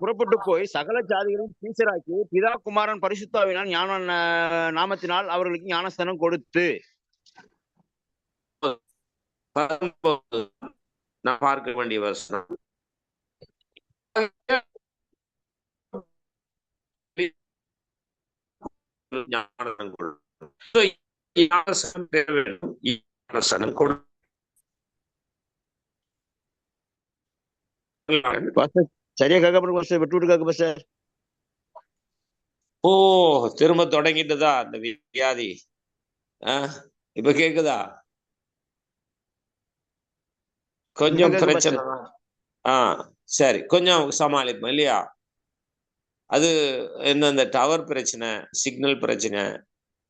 புறப்பட்டு போய் சகல ஜாதிகளையும் சீசராக்கி பிதா குமாரன் பரிசுத்தாவினால் ஞான நாமத்தினால் அவர்களுக்கு ஞானஸ்தானம் கொடுத்து. நான் பார்க்க வேண்டிய வசனம் சரியா கேட்க விட்டு கேட்க சார். ஓ, திரும்ப தொடங்கிட்டுதா அந்த வியாதி? இப்ப கேக்குதா? கொஞ்சம் பிரச்சனை. சரி, கொஞ்சம் சமாளிப்போம் இல்லையா? அது என்ன, இந்த டவர் பிரச்சனை, சிக்னல் பிரச்சனை,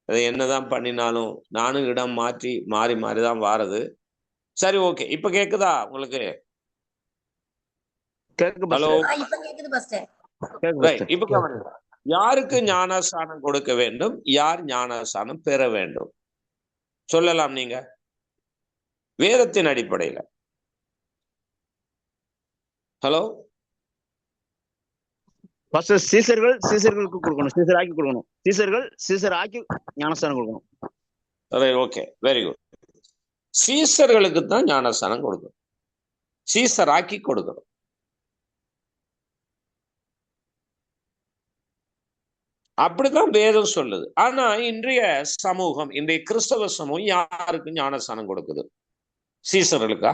அது என்னதான் பண்ணினாலும் நானும் இடம் மாற்றி மாறி மாறிதான் வாரது. சரி, ஓகே, இப்ப கேக்குதா உங்களுக்கு? ஹலோ, இப்ப கவனிங்க. யாருக்கு ஞானஸ்தானம் கொடுக்க வேண்டும், யார் ஞானஸ்தானம் பெற வேண்டும் சொல்லலாம் நீங்க வேதத்தின் அடிப்படையில. ஹலோ, சீசர்கள் சீசர்களுக்கு கொடுக்கணும், சீசர் ஆக்கி கொடுக்கணும். சீசர்கள் சீசர் ஆக்கி ஞானஸ்தானம் கொடுக்கணும். Okay, very good. சீசர்களுக்கு தான் ஞானஸ்தானம் கொடுக்கணும், சீசர் ஆக்கி கொடுக்கணும். அப்படித்தான் வேதம் சொல்லுது. ஆனா இன்றைய சமூகம், இன்றைய கிறிஸ்தவ சமூகம் யாருக்கு ஞானஸ்தானம் கொடுக்குது? சீசர்களுக்கா?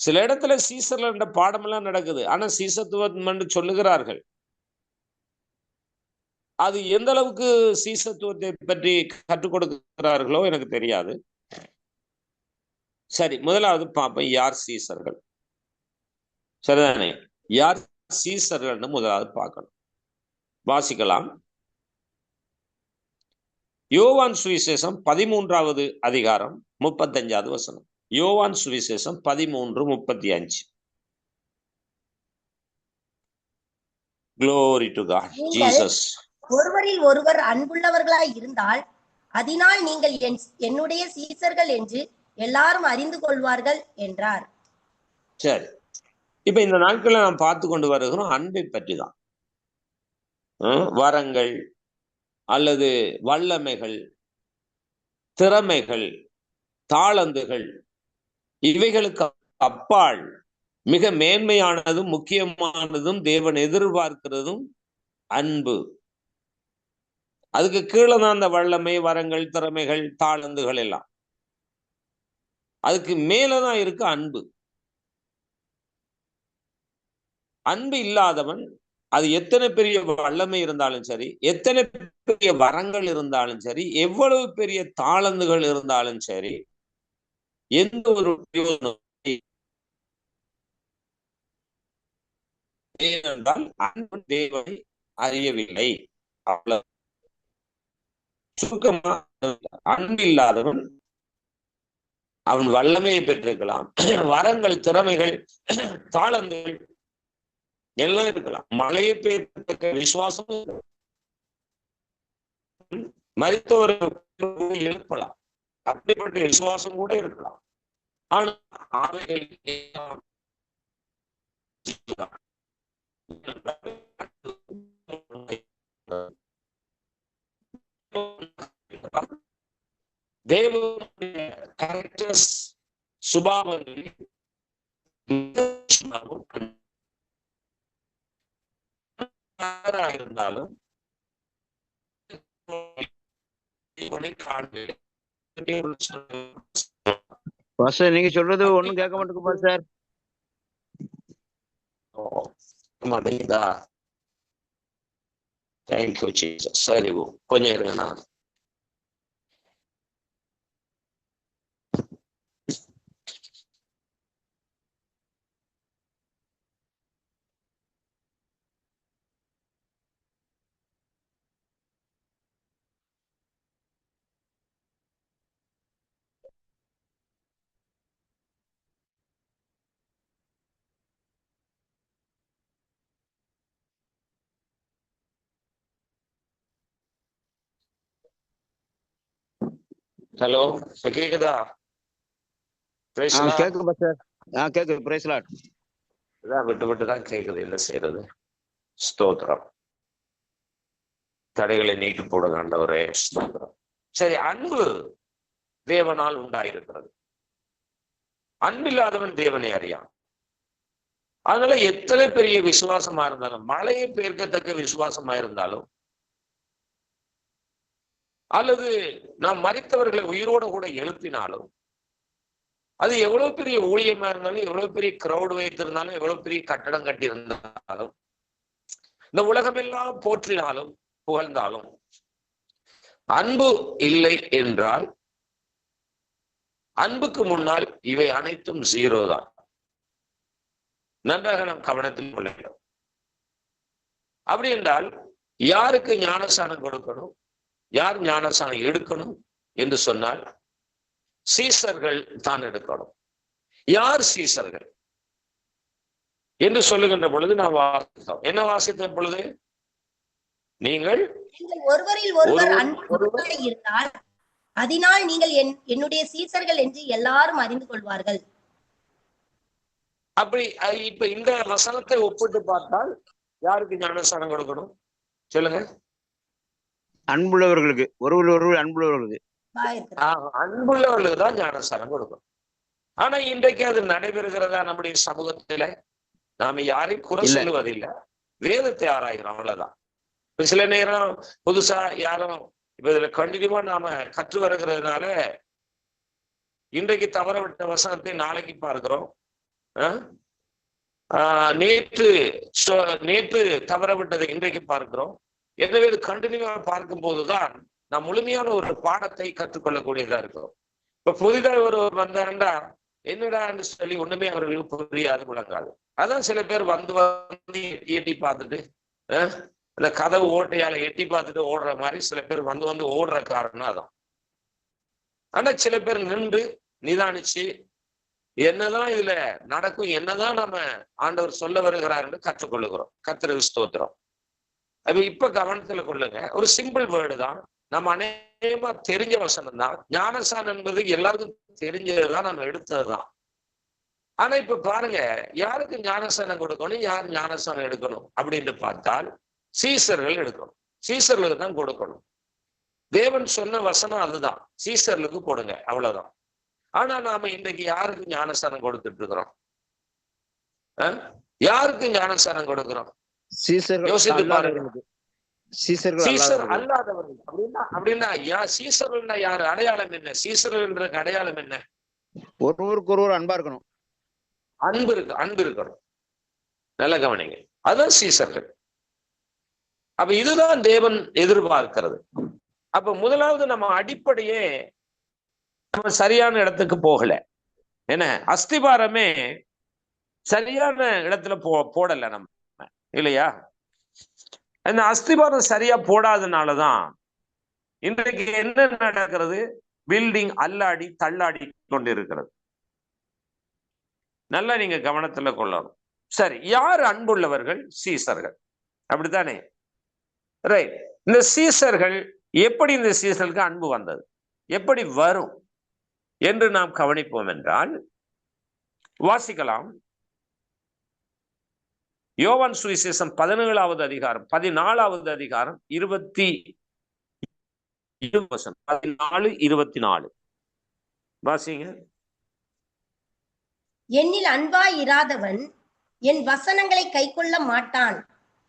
சில இடத்துல சீசர்கள் என்ற பாடம் எல்லாம் நடக்குது. ஆனா சீசத்துவம் என்று சொல்லுகிறார்கள். அது எந்த அளவுக்கு சீசத்துவத்தை பற்றி கற்றுக் கொடுக்கிறார்களோ எனக்கு தெரியாது. சரி, முதலாவது பார்ப்போம், யார் சீசர்கள். சரிதானே? யார் சீசர்கள் முதலாவது பார்க்கணும். வாசிக்கலாம். யோவான் சுவிசேஷம் 13வது அதிகாரம் 35வது வசனம். யோவான் சுவிசேஷம் 13:35. Glory to God. Jesus. ஒருவரில் ஒருவர் அன்புள்ளவர்களாய் இருந்தால் அதனால் நீங்கள் என்னுடைய சீசர்கள் என்று எல்லாரும் அறிந்து கொள்வார்கள் என்றார். சரி, இப்ப இந்த நாட்களை நாம் பார்த்து கொண்டு வருகிறோம் அன்பை பற்றி தான். வரங்கள் அல்லது வல்லமைகள், திறமைகள், தாளந்துகள், இவைகளுக்கு அப்பால் மிக மேன்மையானதும் முக்கியமானதும் தேவன் எதிர்பார்க்கிறதும் அன்பு. அதுக்கு கீழே தான் அந்த வல்லமை, வரங்கள், திறமைகள், தாளந்துகள் எல்லாம். அதுக்கு மேலதான் இருக்கு அன்பு. அன்பு இல்லாதவன், அது எத்தனை பெரிய வல்லமை இருந்தாலும் சரி, எத்தனை பெரிய வரங்கள் இருந்தாலும் சரி, எவ்வளவு பெரிய தாளந்துகள் இருந்தாலும் சரி, எந்த ஒரு ஏனென்றால் அன்பு தேவனை அறியவில்லை. அவ்வளவு சுருக்கமா, அன்பு இல்லாதவன் அவன் வல்லமையை பெற்றிருக்கலாம், வரங்கள், திறமைகள், தாளந்துகள் எல்லாம் இருக்கலாம், மழையை பெய்யத்தக்க விசுவாசம், மரித்தவரை எழுப்பலாம், அப்படிப்பட்ட விசுவாசம் கூட இருக்கலாம். ஆனா அவைகள் தேவனுடைய கேரக்டர்ஸ், சுபாவங்கள் இருந்தாலும் நீங்க சொல்றது ஒண்ணும் கேட்க மாட்டேங்குது சார். சரி, கொஞ்சம் இருங்க. நான் ஹலோ, கேக்குதா? கேக்குது சார். கேக்குது. Praise Lord. இதான் விட்டு விட்டு தான் கேட்குது, என்ன செய்யறது? ஸ்தோத்திரம். தடைகளை நீக்கி போடுங்க ஆண்டவரே, ஸ்தோத்திரம். சரி, அன்பு தேவனால் உண்டாயிருக்கிறது. அன்பில்லாதவன் தேவனை அறியான். அதனால எத்தனை பெரிய விசுவாசமா இருந்தாலும், மழையை பெயர்க்கத்தக்க விசுவாசமா இருந்தாலும், அல்லது நாம் மரித்தவர்களை உயிரோடு கூட எழுப்பினாலும், அது எவ்வளவு பெரிய ஊழியமா இருந்தாலும், எவ்வளவு பெரிய கிரௌடு வைத்திருந்தாலும், எவ்வளவு பெரிய கட்டடம் கட்டி இருந்தாலும், இந்த உலகமெல்லாம் போற்றினாலும் புகழ்ந்தாலும், அன்பு இல்லை என்றால் அன்புக்கு முன்னால் இவை அனைத்தும் ஜீரோ தான். நன்றாக நாம் கவனத்தில் கொள்ள வேண்டும். அப்படி என்றால் யாருக்கு ஞானஸ்தானம் கொடுக்கணும், யார் ஞானஸ்தானம் எடுக்கணும் என்று சொன்னால் சீசர்கள் தான் எடுக்கணும். யார் சீசர்கள் என்று சொல்லுகின்ற பொழுது நாம் வாசித்தோம். என்ன வாசித்த பொழுது? நீங்கள் ஒருவரில் ஒருவர் அன்பு இருந்தால் அதனால் நீங்கள் என்னுடைய சீசர்கள் என்று எல்லாரும் அறிந்து கொள்வார்கள். அப்படி இப்ப இந்த வசனத்தை ஒப்பிட்டு பார்த்தால் யாருக்கு ஞானஸ்தானம் கொடுக்கணும் சொல்லுங்க? அன்புள்ளவர்களுக்கு, ஒருவர் அன்புள்ளவர்களுக்கு. அன்புள்ளவர்களுக்கு தான் ஞானஸ்தானம் கொடுக்கணும். ஆனா இன்றைக்கு அது நடைபெறுகிறதா நம்முடைய சமூகத்துல? நாம யாரையும் குறை சொல்லுவதில்லை, வேதத்தை ஆராய்கிறோம், அவ்வளவுதான். இப்ப சில நேரம் புதுசா யாரும் இப்ப இதுல கண்டினியூவா நாம கற்று வருகிறதுனால இன்றைக்கு தவற விட்ட வசனத்தை நாளைக்கு பார்க்கிறோம். நேற்று தவற விட்டதை இன்றைக்கு பார்க்கிறோம். எனவே இது கண்டினியூவா பார்க்கும் போதுதான் நாம் முழுமையான ஒரு பாடத்தை கற்றுக்கொள்ளக்கூடியதா இருக்கும். இப்ப புதிதாக ஒருவர் வந்தாருண்டா என்னடா என்று சொல்லி ஒண்ணுமே அவர்களுக்கு புரியாது, முழங்காது. அதான் சில பேர் வந்து எட்டி பார்த்துட்டு அந்த கதவு ஓட்டையால எட்டி பார்த்துட்டு ஓடுற மாதிரி சில பேர் வந்து ஓடுற காரணம் அதான். ஆனா சில பேர் நின்று நிதானிச்சு என்னதான் இதுல நடக்கும், என்னதான் நம்ம ஆண்டவர் சொல்ல வருகிறாருன்னு கற்றுக்கொள்ளுகிறோம். கர்த்தருக்கு ஸ்தோத்திரம். அப்ப இப்ப கவனத்துல கொள்ளுங்க, ஒரு சிம்பிள் வேர்டு தான், நம்ம அநேகமா தெரிஞ்ச வசனம் தான். ஞானஸ்தானம் என்பது எல்லாருக்கும் தெரிஞ்சதுதான், நம்ம எடுத்ததுதான். ஆனா இப்ப பாருங்க, யாருக்கு ஞானஸ்தானம் கொடுக்கணும், யார் ஞானஸ்தானம் எடுக்கணும் அப்படின்னு பார்த்தால் சீசர்கள் எடுக்கணும். சீசர்களுக்கு தான் கொடுக்கணும். தேவன் சொன்ன வசனம் அதுதான், சீசர்களுக்கு கொடுங்க, அவ்வளவுதான். ஆனா நாம இன்னைக்கு யாருக்கு ஞானஸ்தானம் கொடுத்துட்டு இருக்கிறோம்? யாருக்கு ஞானஸ்தானம் கொடுக்கிறோம்? யோசித்து பாருங்க. சீசர் அல்லாதவர்கள் அப்படின்னா சீசர்கள்னா யாரு? அடையாளம் என்ன? சீசர்கள் அடையாளம் என்ன? ஒருவருக்கு ஒருவர் அன்பா இருக்கணும். அன்பு இருக்கணும். நல்ல கவனிங்க, அதுதான் சீசர்கள். அப்ப இதுதான் தேவன் எதிர்பார்க்கிறது. அப்ப முதலாவது நம்ம அடிப்படையே நம்ம சரியான இடத்துக்கு போகல. என்ன, அஸ்திபாரமே சரியான இடத்துல போடல நம்ம, இல்லையா? அந்த அஸ்திபாரம் சரியா போடாதனாலதான் இன்றைக்கு என்ன நடக்கிறது? பில்டிங் அல்லாடி தள்ளாடி கொண்டிருக்கிறது. நல்லா நீங்க கவனத்துல கொள்ளணும். சரி, யார் அன்புள்ளவர்கள்? சீசர்கள், அப்படித்தானே? ரைட். இந்த சீசர்கள் எப்படி, இந்த சீசர்களுக்கு அன்பு வந்தது, எப்படி வரும் என்று நாம் கவனிப்போம் என்றால் வாசிக்கலாம். யோவான் சுவிசேஷம் 17வது அதிகாரம் 14வது அதிகாரம் 14:24 வாசிங்க. என்னில் அன்பாய் இராதவன் என் வசனங்களை கைக்கொள்ள மாட்டான்.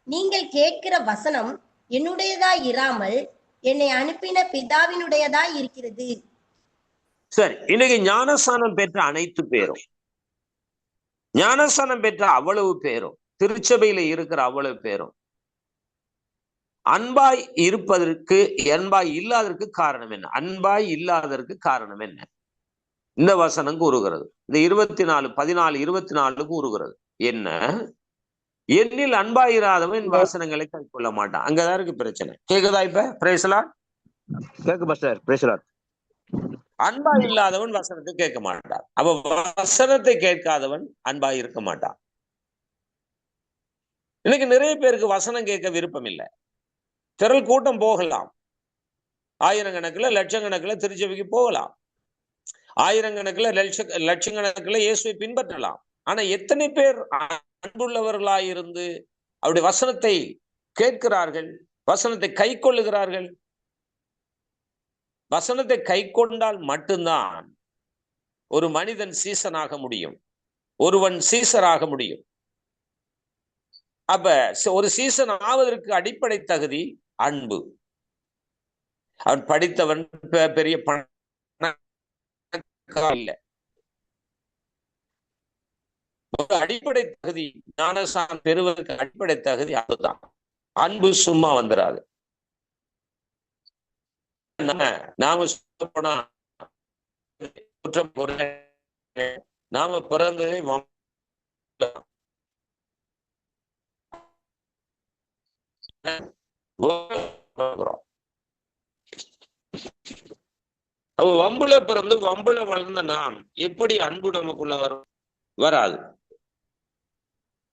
நீங்கள் கேட்கிற வசனம் என்னுடையதாய் இராமல் என்னை அனுப்பின பிதாவினுடையதாய் இருக்கிறது. சரி, இன்னைக்கு ஞானஸ்தானம் பெற்ற அனைத்து பேரும், ஞானஸ்தானம் பெற்ற அவ்வளவு பேரும், திருச்சபையில இருக்கிற அவ்வளவு பேரும் அன்பாய் இருப்பதற்கு, அன்பாய் இல்லாததற்கு காரணம் என்ன? அன்பாய் இல்லாததற்கு காரணம் என்ன? இந்த வசனம் கூறுகிறது. இந்த 14:24 கூறுகிறது என்ன? என்னில் அன்பாயிராதவன் என் வாசனங்களை கைக்கொள்ள மாட்டான். அங்கதான் இருக்கு பிரச்சனை. கேக்குதா? இப்ப பிரேசலாட் கேக்கு பாஸ்டர், பிரேசலாட். அன்பா இல்லாதவன் வசனத்தை கேட்க மாட்டான். அப்ப வசனத்தை கேட்காதவன் அன்பாய் இருக்க மாட்டான். இன்னைக்கு நிறைய பேருக்கு வசனம் கேட்க விருப்பம் இல்லை. திரள் கூட்டம் போகலாம், ஆயிரக்கணக்கில் லட்சக்கணக்கில் திருச்சபைக்கு போகலாம், ஆயிரக்கணக்கில் லட்சக்கணக்கில் இயேசுவை பின்பற்றலாம். ஆனா எத்தனை பேர் அன்புள்ளவர்களாயிருந்து அவருடைய வசனத்தை கேட்கிறார்கள், வசனத்தை கை கொள்ளுகிறார்கள்? வசனத்தை கை கொண்டால் மட்டும்தான் ஒரு மனிதன் சீசனாக முடியும், ஒருவன் சீசராக முடியும். அப்ப ஒரு சீசன் ஆவதற்கு அடிப்படை தகுதி அன்பு. அவன் படித்தவன், பெரிய இல்ல, அடிப்படை தகுதி ஞானசான் பெறுவதற்கு அடிப்படை தகுதி அன்புதான். அன்பு சும்மா வந்துடாது. நாம சொல்ல போனா குற்றம் நாம பிறந்ததே வம்புல பிறந்து வம்புல வளர்ந்த நாம் எப்படி அன்பு நமக்குள்ள வரும்? வராது.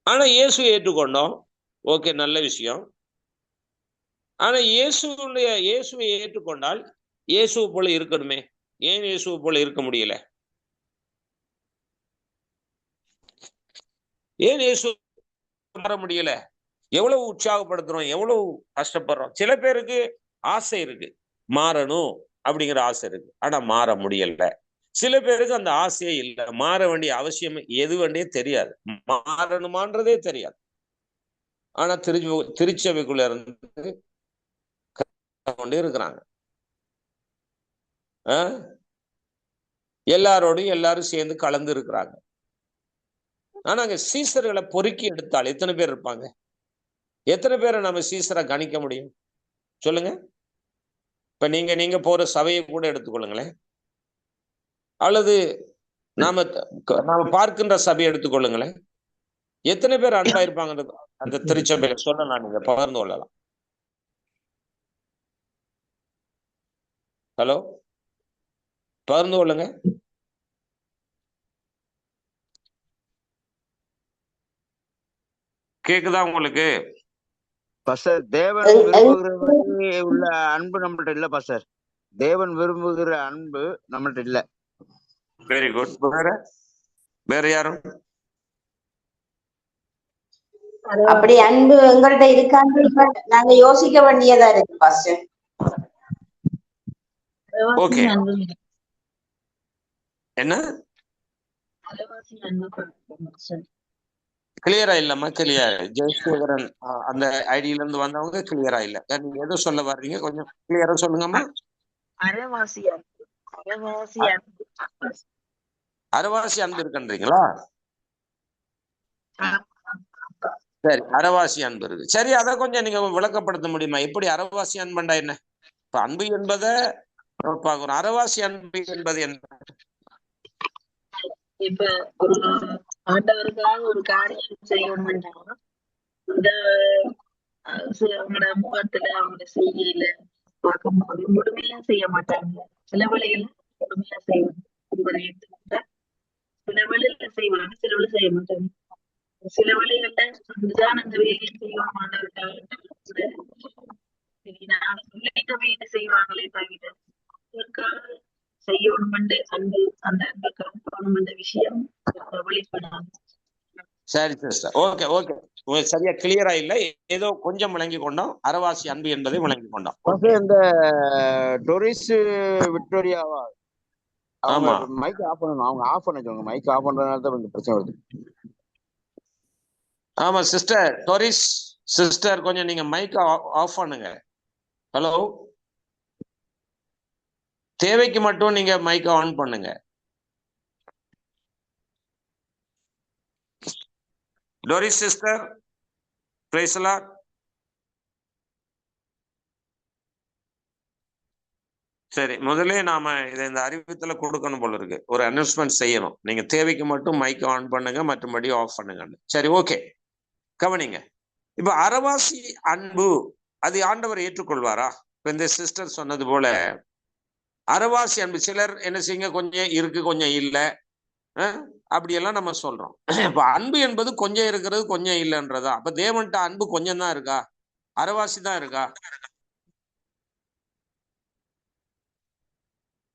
ஆனா இயேசுவை ஏற்றுக்கொண்டோம், ஓகே, நல்ல விஷயம். ஆனா இயேசுவை ஏற்றுக்கொண்டால் இயேசுவை போல இருக்கணுமே. ஏன் இயேசுவை போல இருக்க முடியல? ஏன் இயேசு மாற முடியல? எவ்வளவு உற்சாகப்படுத்துறோம், எவ்வளவு கஷ்டப்படுறோம். சில பேருக்கு ஆசை இருக்கு, மாறணும் அப்படிங்கிற ஆசை இருக்கு, ஆனா மாற முடியல. சில பேருக்கு அந்த ஆசையே இல்லை, மாற வேண்டிய அவசியம் எது வேண்டியே தெரியாது, மாறணுமான்றதே தெரியாது. ஆனா திருச்சபைக்குள்ள இருந்து கொண்டே இருக்கிறாங்க. எல்லாரோடையும் எல்லாரும் சேர்ந்து கலந்து இருக்கிறாங்க. ஆனா அங்க சீசர்களை பொறுக்கி எடுத்தால் எத்தனை பேர் இருப்பாங்க? எத்தனை பேரை நம்ம சீசரை கணிக்க முடியும் சொல்லுங்க? இப்ப நீங்க போற சபையை கூட எடுத்துக்கொள்ளுங்களேன், அல்லது நாம பார்க்கின்ற சபையை எடுத்துக்கொள்ளுங்களேன். எத்தனை பேர் அன்பா இருப்பாங்கன்றது அந்த திருச்சபையில சொல்லலாம், நீங்க பகிர்ந்து கொள்ளலாம். ஹலோ, பகிர்ந்து கொள்ளுங்க. கேக்குதா உங்களுக்கு? பாஸ்டர், தேவன் விரும்புகிற உள்ள அன்பு நம்மள்ட்ட இல்ல பாஸ்டர். தேவன் விரும்புகிற அன்பு நம்மள்ட்ட இல்ல. Very good. வேற யாரும்? அப்படி அன்பு எங்கள்கிட்ட இருக்கான்னு நாங்க யோசிக்க வேண்டியதா இருக்கு பாஸ்டர். ஓகே, என்ன கிளியரா இல்லம்மா? கிளியர் ஜெயசேகரன் அந்த ஐடியில இருந்து வந்தவங்க கிளியரா இல்ல. நீங்க எதோ சொல்ல வர்றீங்க, கொஞ்சம் கிளியரா சொல்லுங்கம்மா. அரைவாசி அன்பு இருக்குன்றீங்களா? சரி, அரைவாசி அன்பு இருக்கு. சரி, அதை கொஞ்சம் நீங்க விளக்கப்படுத்த முடியுமா? எப்படி அரைவாசி அன்புண்டா என்ன? இப்ப அன்பு என்பதை பார்க்கிறோம், அரைவாசி அன்பு என்பது என்ன? இப்ப ஒரு ஆண்டவருக்காக ஒரு காரியம் செய்யணும்னா அவங்களோட முகத்துல அவங்க செய்யல பார்க்கும்போது முழுமையா செய்ய மாட்டாங்க. சில வேளைகள் முழுமையா செய்வாங்க, சில வேளையில செய்வாங்க, சில வேலை செய்ய மாட்டாங்க. சில வேளைகள்ல அதுதான் அந்த வேலையை செய்வோம் சொல்லிட்டு செய்வாங்களே தவிர செய்யணும் அன்பு, அந்த அன்பை காணணும் என்ற விஷயம் வெளிப்படாது. சரி சிஸ்டர், ஓகே ஓகே, சரியா கிளியரா இல்ல, ஏதோ கொஞ்சம் விளங்கி கொண்டோம். அரைவாசி அன்பு என்பதை விளங்கி கொண்டோம். இந்த டொரிஸ் விக்டோரியாவா, ஆமா, மைக் ஆஃப் பண்ணணும். அவங்க ஆஃப் பண்ண சொல்லுங்க. மைக் ஆஃப் பண்றதுனால தான் கொஞ்சம் பிரச்சனை வருது. ஆமா சிஸ்டர், டொரிஸ் சிஸ்டர், கொஞ்சம் நீங்க மைக் ஆஃப் பண்ணுங்க. ஹலோ, தேவைக்கு மட்டும் நீங்க மைக் ஆன் பண்ணுங்க. Doris sister, praise the Lord. சரி, முதல்ல நாம இதை இந்த அறிவித்தல கொடுக்கணும் போல இருக்கு, ஒரு அனௌன்ஸ்மெண்ட் செய்யணும். நீங்க தேவைக்கு மட்டும் மைக் ஆன் பண்ணுங்க, மற்றபடி ஆஃப் பண்ணுங்க. சரி, ஓகே, கவனிங்க. இப்ப அரைவாசி அன்பு அது ஆண்டவர் ஏற்றுக்கொள்வாரா? இப்ப இந்த சிஸ்டர் சொன்னது போல அரைவாசி அன்பு சிலர் என்ன செய்யுங்க, கொஞ்சம் இருக்கு கொஞ்சம் இல்ல, அப்படியெல்லாம் நம்ம சொல்றோம். இப்ப அன்பு என்பது கொஞ்சம் இருக்கிறது கொஞ்சம் இல்லைன்றதா? அப்ப தேவன்ட்ட அன்பு கொஞ்சம் தான் இருக்கா, அரைவாசி தான் இருக்கா?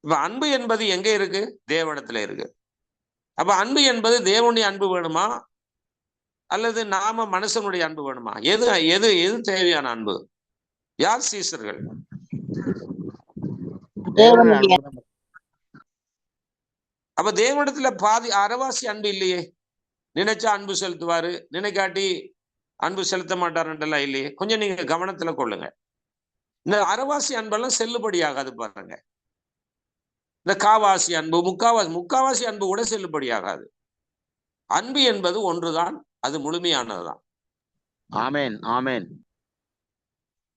இப்ப அன்பு என்பது எங்க இருக்கு? தேவனிடத்துல இருக்கு. அப்ப அன்பு என்பது தேவனுடைய அன்பு வேணுமா அல்லது நாம மனுஷனுடைய அன்பு வேணுமா? எது எது எது தேவையான அன்பு? யார் சீசர்கள்? அப்ப தேவனிடத்துல பாதி அரைவாசி அன்பு இல்லையே. நினைச்சா அன்பு செலுத்துவாரு, நினைக்காட்டி அன்பு செலுத்த மாட்டாருன்றெல்லாம் இல்லையே. கொஞ்சம் நீங்க கவனத்துல கொள்ளுங்க. இந்த அரைவாசி அன்பெல்லாம் செல்லுபடியாகாது பாருங்க. இந்த காவாசி அன்பு, முக்காவாசி அன்பு கூட செல்லுபடியாகாது. அன்பு என்பது ஒன்றுதான், அது முழுமையானதுதான். ஆமென், ஆமென்.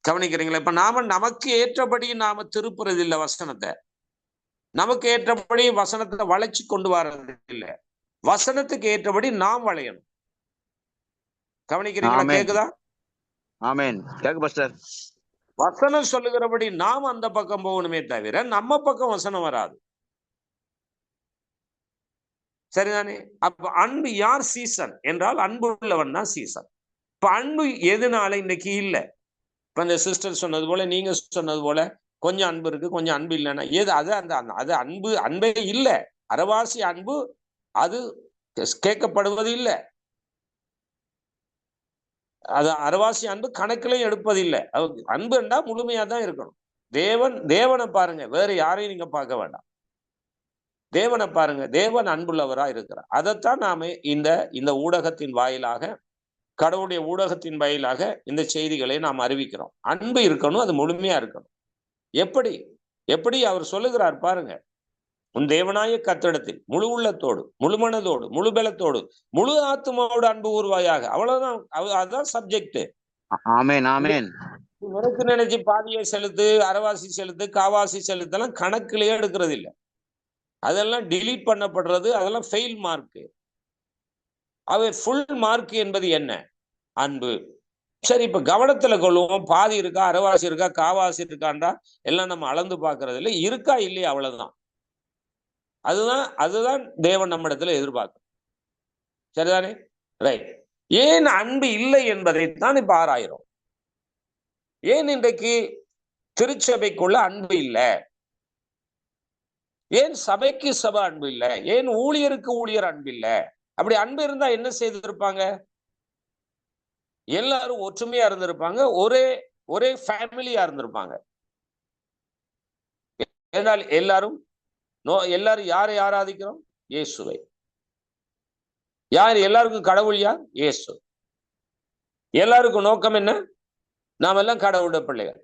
கவனிக்கிறீங்களா? இப்ப நாம நமக்கு ஏற்றபடி நாம திருப்புறது இல்லை வசனத்தை. நமக்கு ஏற்றபடி வசனத்தை வளைச்சு கொண்டு வர்றது இல்லை. வசனத்துக்கு ஏற்றபடி நாம் வளையணும். கவனிக்கிறீங்களா? கேக்குதா? ஆமென். கேக்கு பாஸ்டர். வசனம் சொல்லுகிறபடி நாம் அந்த பக்கம் போகணுமே தவிர நம்ம பக்கம் வசனம் வராது. சரிதானே? அப்ப அன்பு யார் சீசன் என்றால் அன்பு உள்ளவன் தான் சீசன். இப்ப அன்பு எதனால இன்னைக்கு இல்லை? இப்ப இந்த சிஸ்டர் சொன்னது போல, நீங்க சொன்னது போல, கொஞ்சம் அன்பு இருக்கு, கொஞ்சம் அன்பு இல்லைன்னா ஏது? அது அன்பே இல்லை. அரைவாசி அன்பு அது கேட்கப்படுவது இல்லை. அது அரைவாசி அன்பு கணக்கிலையும் எடுப்பது இல்லை. அன்பு என்றா முழுமையா தான் இருக்கணும். தேவனை பாருங்க, வேற யாரையும் நீங்க பார்க்க வேண்டாம். தேவனை பாருங்க, தேவன் அன்புள்ளவரா இருக்கிறார். அதைத்தான் நாம இந்த ஊடகத்தின் வாயிலாக, கடவுளுடைய ஊடகத்தின் வாயிலாக இந்த செய்திகளை நாம் அறிவிக்கிறோம். அன்பு இருக்கணும், அது முழுமையா இருக்கணும். எப்படி அவர் சொல்லுகிறார் பாருங்க. உன் தேவனாய கர்த்தரிடத்தில் முழு உள்ளத்தோடு, முழு மனதோடு, முழு பலத்தோடு, முழு ஆத்மாவோடு அன்பு கூறுவாயாக. அவ்வளவுதான். அதுதான் சப்ஜெக்ட். ஆமென், ஆமென். உனக்கு நினைச்சு பாதியை செலுத்து, அரைவாசி செலுத்து, காவாசி செலுத்தெல்லாம் கணக்கிலேயே எடுக்கிறது இல்லை. அதெல்லாம் டிலீட் பண்ணப்படுறது. அதெல்லாம் ஃபெயில் மார்க். ஃபுல் மார்க் என்பது என்ன? அன்பு. சரி, இப்ப கவனத்துல கொள்ளுவோம். பாதி இருக்கா, அரைவாசி இருக்கா, காவாசி இருக்கான்றா எல்லாம் நம்ம அளந்து பார்க்கறது இல்லை. இருக்கா இல்லையா, அவ்வளவுதான். அதுதான் தேவன் நம்ம இடத்துல எதிர்பார்க்கும். சரிதானே? ரைட். ஏன் அன்பு இல்லை என்பதைத்தான் இப்ப ஆராயிரும். ஏன் இன்றைக்கு திருச்சபைக்குள்ள அன்பு இல்லை? ஏன் சபைக்கு சபை அன்பு இல்லை? ஏன் ஊழியருக்கு ஊழியர் அன்பு இல்லை? அப்படி அன்பு இருந்தா என்ன செய்திருப்பாங்க? எல்லாரும் ஒற்றுமையா இருந்திருப்பாங்க, ஒரே ஃபேமிலியா இருந்திருப்பாங்க. ஏனால் எல்லாரும் யாரை ஆராதிக்கிறோம்? இயேசுவை. எல்லாருக்கும் கடவுள் யார்? இயேசு. எல்லாருக்கும் நோக்கம் என்ன? நாம் எல்லாம் கடவுளுடைய பிள்ளைகள்.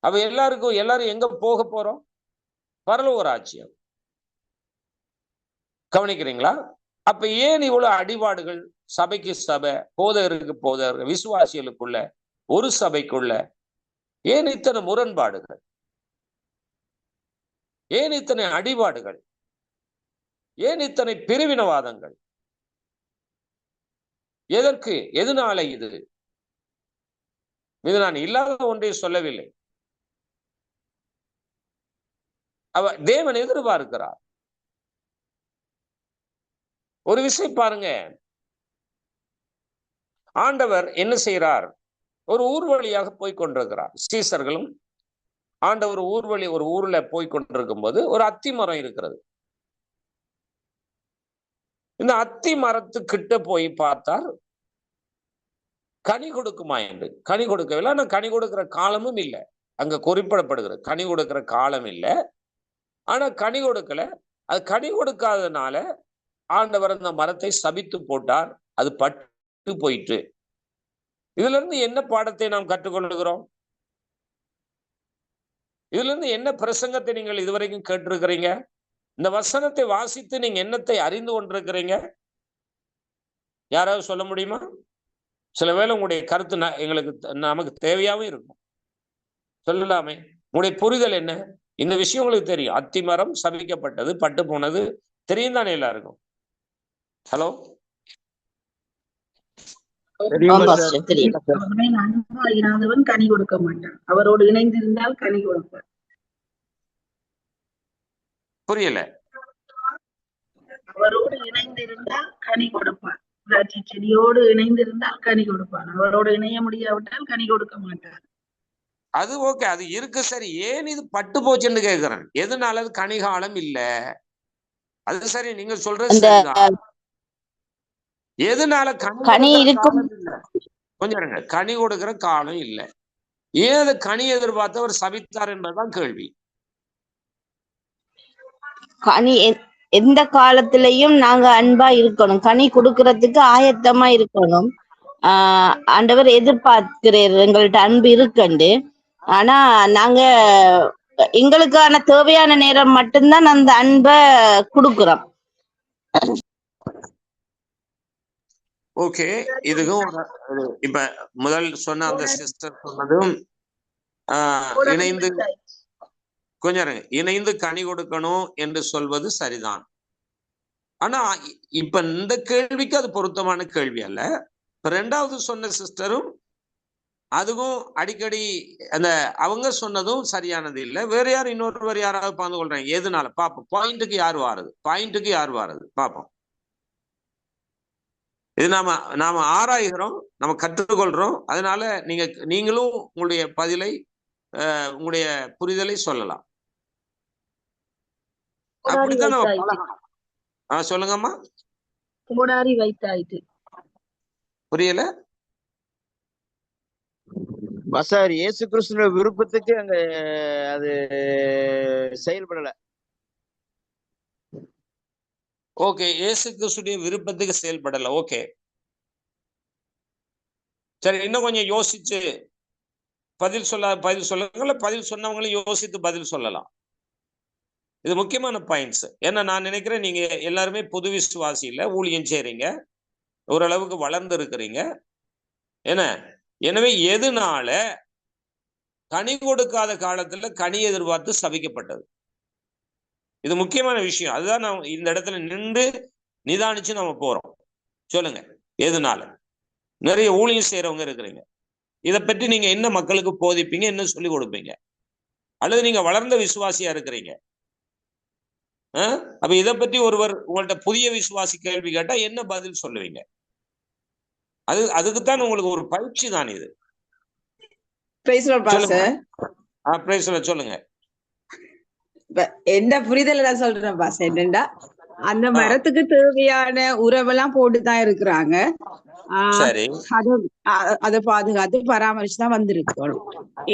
அப்ப எல்லாரும் எங்க போக போறோம்? பரலோக ராஜ்யம். கவனிக்கிறீங்களா? அப்ப ஏன் இவ்வளவு அடிபாடுகள்? சபைக்கு சபை, போதகருக்கு போதகர்கள், விசுவாசிகளுக்குள்ள ஒரு சபைக்குள்ள ஏன் இத்தனை முரண்பாடுகள்? ஏன் இத்தனை அடிபாடுகள்? ஏன் இத்தனை பிரிவினவாதங்கள்? எதற்கு? எதனால இது நான் இல்லாத ஒன்றை சொல்லவில்லை. தேவன் எதிர்பார்க்கிறார். ஒரு விஷயம் பாருங்க. ஆண்டவர் என்ன செய்கிறார்? ஒரு ஊர் வழியாக போய்கொண்டிருக்கிறார். சீசர்களும் ஆண்டவர் ஒரு ஊர்ல போய்கொண்டிருக்கும் போது ஒரு அத்தி மரம் இருக்கிறது. இந்த அத்தி மரத்துக்கிட்ட போய் பார்த்தார், கனி கொடுக்குமா என்று. கனி கொடுக்கவில்லை. ஆனா கனி கொடுக்கிற காலமும் இல்லை. அங்க குறிப்பிடப்படுகிறது கனி கொடுக்கிற காலம் இல்லை. ஆனா கனி கொடுக்கல. அது கனி கொடுக்காததுனால ஆண்டவர் அந்த மரத்தை சபித்து போட்டார். அது பட்டு போயிட்டு. இதுல இருந்து என்ன பாடத்தை நாம் கற்றுக்கொள்கிறோம்? இதுல இருந்து என்ன பிரசங்கத்தை நீங்கள் இதுவரைக்கும் கேட்டிருக்கிறீங்க? இந்த வசனத்தை வாசித்து நீங்க என்னத்தை அறிந்து கொண்டிருக்கிறீங்க? யாராவது சொல்ல முடியுமா? சில வேளை உங்களுடைய கருத்து நமக்கு தேவையாவும் இருக்கும். சொல்லலாமே. உங்களுடைய புரிதல் என்ன? இந்த விஷயம் உங்களுக்கு தெரியும். அத்திமரம் சபிக்கப்பட்டது, பட்டு போனது தெரியும் தானே எல்லாருக்கும்? ஹலோ, அன்பாயிராதவன் கனி கொடுக்க மாட்டான். அவரோடு இணைந்திருந்தால் கனி கொடுப்பார். புரியல. அவரோடு இணைந்திருந்தால் கனி கொடுப்பார். திராட்சை செடியோடு இணைந்திருந்தால் கனி கொடுப்பார். அவரோடு இணைய முடியாவிட்டால் கனி கொடுக்க மாட்டார். அது ஓகே, அது இருக்கு. சரி, ஏன் இது பட்டு போச்சுன்னு கேட்கிறேன். எதனால? அது கனிகாலம் இல்ல. அது சரி, நீங்க சொல்றது சரிதான். எதனால கனி இருக்கும் கொஞ்சம் இருங்க, கனி கொடுக்கிற காலம் இல்லை, ஏன் அது கனி எதிர்பார்த்தவர் சபித்தார் என்பதுதான் கேள்வி. கனி எந்த காலத்திலையும் நாங்க அன்பா இருக்கணும், கனி கொடுக்கறதுக்கு ஆயத்தமா இருக்கணும். ஆண்டவர் எதிர்பார்க்கிறார் எங்கள்ட்ட அன்பு இருக்குண்டு. ஆனா நாங்க எங்களுக்கான தேவையான நேரம் மட்டும்தான் அந்த அன்பை கொடுக்கிறோம். ஓகே, இதுக்கும் இப்ப முதல் சொன்ன அந்த சிஸ்டர் சொன்னதும் இணைந்து கொஞ்சம் இணைந்து கனி கொடுக்கணும் என்று சொல்வது சரிதான். ஆனா இப்ப இந்த கேள்விக்கு அது பொருத்தமான கேள்வி அல்ல. இப்ப ரெண்டாவது சொன்ன சிஸ்டரும் அதுவும் அடிக்கடி அந்த அவங்க சொன்னதும் சரியானது இல்லை. வேற யாரும் இன்னொருவர் யாராவது பகிர்ந்து கொள்றாங்க, எதுனால பாப்போம். பாயிண்ட்டுக்கு யார் வாருது பார்ப்போம். இது நாம ஆராய்கிறோம், நம்ம கற்றுக்கொள்றோம். அதனால நீங்களும் உங்களுடைய பதிலை உங்களுடைய புரிதலை சொல்லலாம். அப்படித்தான் நம்ம பழகணும். சொல்லுங்கம்மா. கோடாரி வைத்தாயிட்டு புரியல பாஸ்டர். இயேசு கிறிஸ்துவ விருப்பத்துக்கு அங்க அது செயல்படல. ஓகே, இயேசு கிறிஸ்துடைய விருப்பத்துக்கு செயல்படல. ஓகே சரி, இன்னும் கொஞ்சம் யோசிச்சு பதில் சொல்லுங்கள. பதில் சொன்னவங்களும் யோசித்து பதில் சொல்லலாம். இது முக்கியமான பாயிண்ட்ஸ். ஏன்னா நான் நினைக்கிறேன் நீங்க எல்லாருமே பொது விசுவாசி இல்ல, ஊழியம் செய்றீங்க, ஓரளவுக்கு வளர்ந்து இருக்கிறீங்க. எனவே எதனால கனி கொடுக்காத காலத்துல கனி எதிர்பார்த்து சபிக்கப்பட்டது? இது முக்கியமான விஷயம். அதுதான் நான் இந்த இடத்துல நின்று நிதானிச்சு நம்ம போறோம். சொல்லுங்க, எதனால? நிறைய ஊழியம் செய்யறவங்க இருக்கிறீங்க, இதை பற்றி நீங்க என்ன மக்களுக்கு போதிப்பீங்க, என்ன சொல்லி கொடுப்பீங்க? அல்லது நீங்க வளர்ந்த விசுவாசியா இருக்கிறீங்க, அப்ப இதை பற்றி ஒருவர் உங்கள்ட்ட புதிய விசுவாசி கேள்வி கேட்டா என்ன பதில் சொல்லுவீங்க? அதுக்குத்தான் உங்களுக்கு ஒரு பயிற்சி தான் இது. சொல்லுங்க. என்ன புரிதல் நான் சொல்றேன் பாஸ். என்னண்டா அந்த மரத்துக்கு தேவையான உறவெல்லாம் போட்டுதான் இருக்கிறாங்க. அதை பாதுகாத்து பராமரிச்சுதான் வந்திருக்கணும்.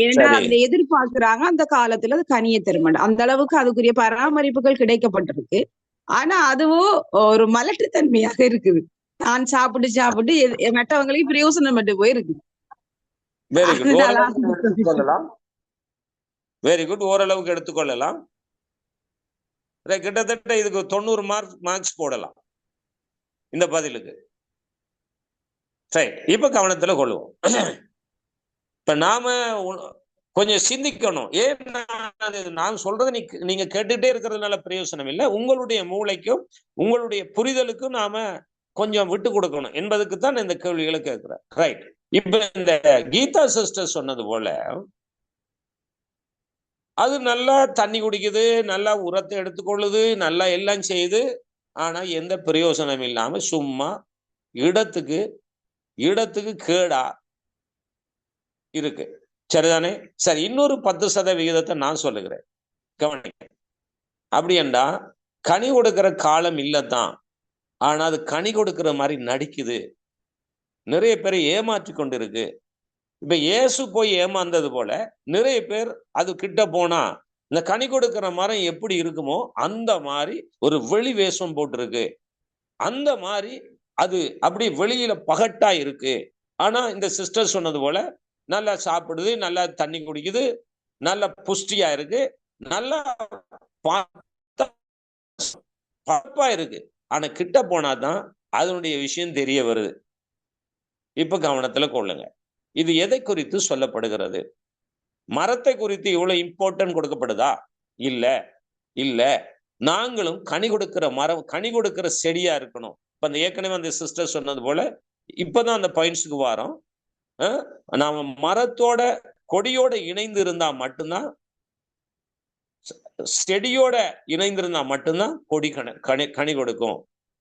ஏன்னா அந்த எதிர்பார்க்கிறாங்க அந்த காலத்துல அது கனிய திருமணம், அந்த அளவுக்கு அதுக்குரிய பராமரிப்புகள் கிடைக்கப்பட்டிருக்கு. ஆனா அதுவும் ஒரு மலட்டுத்தன்மையாக இருக்குது. நான் சாப்பிட்டு மற்றவங்களுக்கு பிரயோசனம் மட்டும் போயிருக்கு. வெரி குட், ஓரளவுக்கு எடுத்துக்கொள்ளலாம். கிட்டத்தட்ட இதுக்கு 90 மார்க்ஸ் போடலாம் இந்த பதிலுக்கு. சரி, இப்ப கவனத்துல கொள்வோம். இப்ப நாம கொஞ்சம் சிந்திக்கணும். ஏன் நான் சொல்றது நீங்க கேட்டுட்டே இருக்கிறதுனால பிரயோசனம் இல்லை, உங்களுடைய மூளைக்கும் உங்களுடைய புரிதலுக்கும் நாம கொஞ்சம் விட்டு கொடுக்கணும் என்பதுக்கு தான் இந்த கேள்விகளை கேட்கிறேன். ரைட். இப்ப இந்த கீதா சிஸ்டர் சொன்னது போல அது நல்லா தண்ணி குடிக்குது, நல்லா உரத்தை எடுத்துக்கொள்ளுது, நல்லா எல்லாம் செய்யுது. ஆனா எந்த பிரயோசனம் இல்லாம சும்மா இடத்துக்கு கேடா இருக்கு. சரிதானே? சரி, இன்னொரு 10% நான் சொல்லுகிறேன், கவனிக்க. அப்படி என்றா கனி கொடுக்கிற காலம் இல்லதான், ஆனா அது கனி கொடுக்கிற மாதிரி நடிக்குது, நிறைய பேரை ஏமாற்றி கொண்டு இருக்கு. இப்ப இயேசு போய் ஏமாந்தது போல நிறைய பேர் அது கிட்ட போனா இந்த கனி கொடுக்கிற மரம் எப்படி இருக்குமோ அந்த மாதிரி ஒரு வெளி வேஷம் போட்டிருக்கு, அந்த மாதிரி அது அப்படி வெளியில பகட்டா இருக்கு. ஆனா இந்த சிஸ்டர் சொன்னது போல நல்லா சாப்பிடுது, நல்லா தண்ணி குடிக்குது, நல்ல புஷ்டியா இருக்கு, நல்லா பழப்பா இருக்கு. ஆனா கிட்ட போனாதான் அதனுடைய விஷயம் தெரிய வருது. இப்ப கவனத்துல கொள்ளுங்க, இது எதை குறித்து சொல்லப்படுகிறது? மரத்தை குறித்து இவ்வளவு இம்பார்ட்டன்ட் கொடுக்கப்படுதா? இல்ல. நாங்களும் கனி கொடுக்கிற செடியா இருக்கணும். இப்ப அந்த ஏற்கனவே அந்த சிஸ்டர் சொன்னது போல இப்பதான் அந்த பாயிண்ட்ஸுக்கு வரோம். நாம மரத்தோட கொடியோட இணைந்து இருந்தா மட்டும்தான், செடியோட இணைந்திருந்தா மட்டும்தான் கொடி கனி கொடுக்கும்.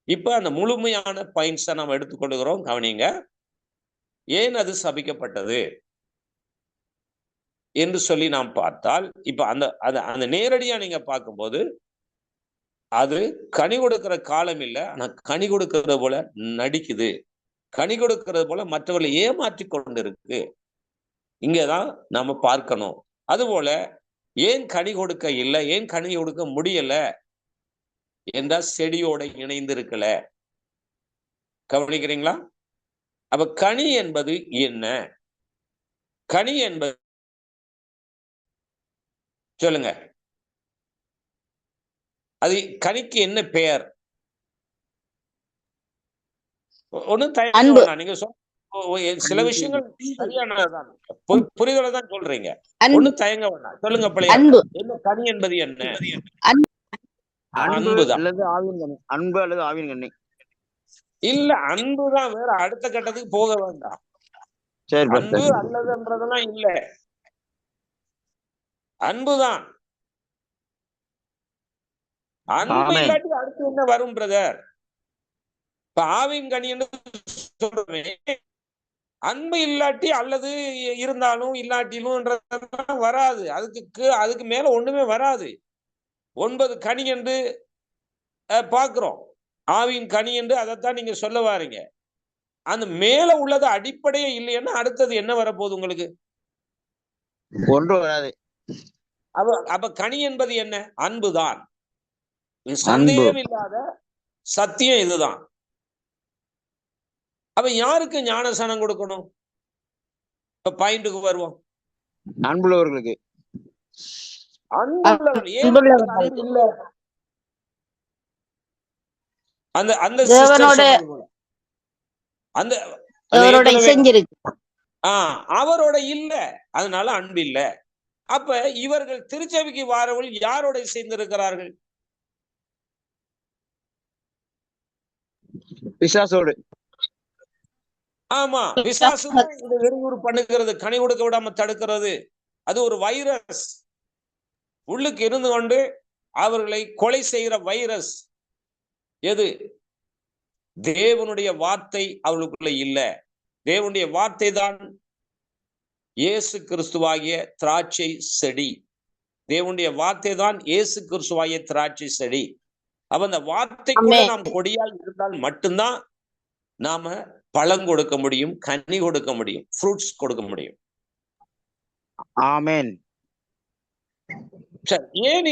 இப்ப அந்த முழுமையான பாயிண்ட்ஸை நாம் எடுத்துக்கொள்கிறோம். கவனிங்க, ஏன் அது சபிக்கப்பட்டது என்று சொல்லி நாம் பார்த்தால், இப்ப அந்த நேரடியா நீங்க பார்க்கும்போது அது கனி கொடுக்கிற காலம் இல்லை, ஆனா கனி கொடுக்கறது போல நடிக்குது, கனி கொடுக்கிறது போல மற்றவர்களை ஏமாற்றி கொண்டு இருக்கு. இங்கதான் நாம பார்க்கணும். அதுபோல ஏன் கனி கொடுக்க இல்லை, ஏன் கனி கொடுக்க முடியல என்றால் செடியோட இணைந்து இருக்கல. கவனிக்கிறீங்களா? அப்ப கனி என்பது என்ன? கனி என்பது சொல்லுங்க, அது கனிக்கு என்ன பெயர்? ஒண்ணும் தயங்க வேணாம், நீங்க சில விஷயங்கள் சரியானதான், புரிதலை தான் சொல்றீங்க, ஒண்ணும் தயங்க வேணாம், சொல்லுங்க பிள்ளையா. என்ன கனி என்பது என்ன? அன்புதான். அன்பு அல்லது ஆவின் கனி இல்ல, அன்புதான். வேற அடுத்த கட்டத்துக்கு போக வேண்டாம். அன்பு அல்லதுன்றதெல்லாம் இல்ல, அன்புதான். அன்பு இல்லாட்டி அடுத்து என்ன வரும் பிரதர்? இப்ப ஆவின் கனின்னு சொல்றேன், அன்பு இல்லாட்டி அல்லது இருந்தாலும் இல்லாட்டிலும் வராது. அதுக்கு மேல ஒண்ணுமே வராது. 9 கனி என்று பாக்குறோம், ஆவின் கனி என்று அதைத்தான் நீங்க சொல்ல வாரீங்க. அந்த மேல உள்ளது அடிப்படையே இல்லைன்னா அடுத்தது என்ன வரப்போகுது உங்களுக்கு? ஒன்று வராது. அப்ப கனி என்பது என்ன? அன்புதான். சந்தேகம் இல்லாத சத்தியம் இதுதான். அப்ப யாருக்கு ஞானஸ்நானம் கொடுக்கணும்? இப்ப பாயிண்ட்டுக்கு வருவோம். அன்புள்ளவர்களுக்கு. அவரோட இல்ல, அதனால அன்பு இல்ல. அப்ப இவர்கள் திருச்சபைக்கு வாரவர்கள் யாரோட சேர்ந்திருக்கிறார்கள்? பிசாசோடு. ஆமா, பிசாசு வெறுங்குறு பண்ணுகிறது, கனி கொடுக்க விடாம தடுக்கிறது. அது ஒரு வைரஸ், உள்ளுக்கு இருந்து கொண்டு அவர்களை கொலை செய்கிற வைரஸ். எது? தேவனுடைய வார்த்தை அவர்களுக்குள்ள இல்ல. தேவனுடைய வார்த்தை தான் இயேசு கிறிஸ்துவாகிய திராட்சை செடி. தேவனுடைய வார்த்தை தான் இயேசு கிறிஸ்துவாகிய திராட்சை செடி. அப்ப அந்த வார்த்தைக்குள்ள நாம் கொடியால் இருந்தால் மட்டும்தான் நாம பழம் கொடுக்க முடியும், கனி கொடுக்க முடியும், ஃப்ரூட்ஸ் கொடுக்க முடியும். ஆமென். ஏன்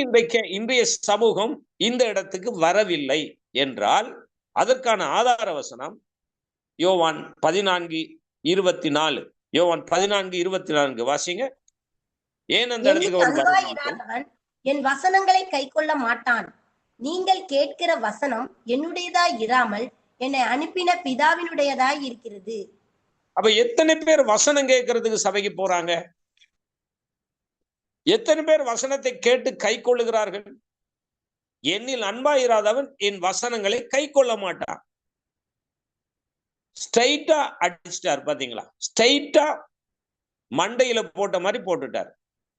இன்றைய சமூகம் இந்த இடத்துக்கு வரவில்லை என்றால் அதற்கான ஆதார வசனம் யோவான் 14:24. யோவான் 14:24 வாசிங்க. ஏன் அந்த இடத்துக்கு என் வசனங்களை கைக்கொள்ள மாட்டான். நீங்கள் கேட்கிற வசனம் என்னுடையதாய் இராமல் என்னை அனுப்பின பிதாவினுடையதாய் இருக்கிறது. அப்ப எத்தனை பேர் வசனம் கேட்கறதுக்கு சபைக்கு போறாங்க? எத்தனை பேர் வசனத்தை கேட்டு கை கொள்ளுகிறார்கள்? என்னில் அன்பாயிராதவன் என் வசனங்களை கை கொள்ள மாட்டான். ஸ்ட்ரைட்டா அடிச்சிட்டார் பாத்தீங்களா? ஸ்ட்ரைட்டா மண்டையில போட்ட மாதிரி போட்டுட்டார்.